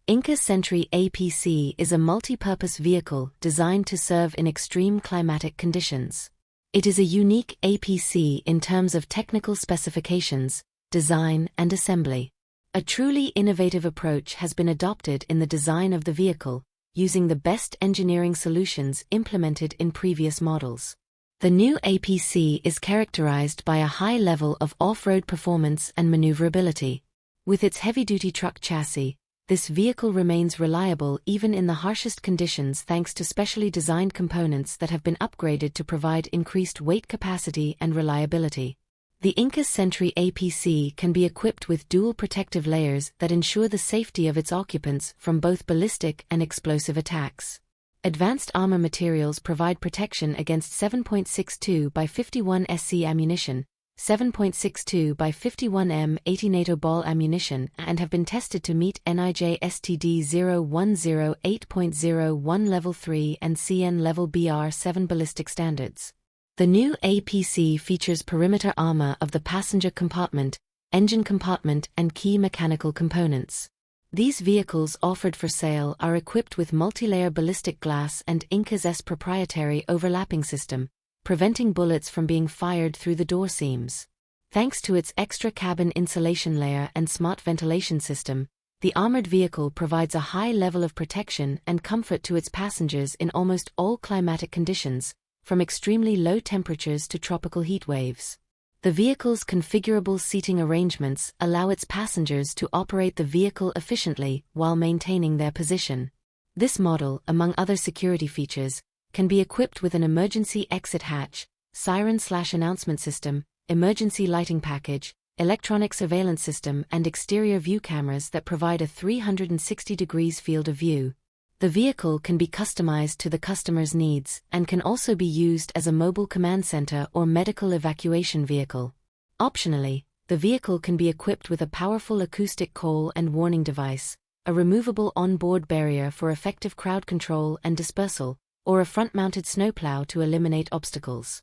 INKAS Sentry APC is a multi-purpose vehicle designed to serve in extreme climatic conditions. It is a unique APC in terms of technical specifications, design and assembly. A truly innovative approach has been adopted in the design of the vehicle, using the best engineering solutions implemented in previous models. The new APC is characterized by a high level of off-road performance and maneuverability. With its heavy-duty truck chassis, this vehicle remains reliable even in the harshest conditions thanks to specially designed components that have been upgraded to provide increased weight capacity and reliability. The INKAS Sentry APC can be equipped with dual protective layers that ensure the safety of its occupants from both ballistic and explosive attacks. Advanced armor materials provide protection against 7.62 by 51 SC ammunition, 7.62 by 51 M80 NATO Ball ammunition and have been tested to meet NIJ STD 0108.01 Level 3 and CN Level BR6 ballistic standards. The new APC features perimeter armor of the passenger compartment, engine compartment and key mechanical components. These vehicles offered for sale are equipped with multi-layer ballistic glass and INKAS' proprietary overlapping system, preventing bullets from being fired through the door seams. Thanks to its extra cabin insulation layer and smart ventilation system, the armored vehicle provides a high level of protection and comfort to its passengers in almost all climatic conditions, from extremely low temperatures to tropical heat waves. The vehicle's configurable seating arrangements allow its passengers to operate the vehicle efficiently while maintaining their position. This model, among other security features, can be equipped with an emergency exit hatch, siren/announcement system, emergency lighting package, electronic surveillance system and exterior view cameras that provide a 360 degrees field of view. The vehicle can be customized to the customer's needs and can also be used as a mobile command center or medical evacuation vehicle. Optionally, the vehicle can be equipped with a powerful acoustic call and warning device, a removable on-board barrier for effective crowd control and dispersal, or a front-mounted snowplow to eliminate obstacles.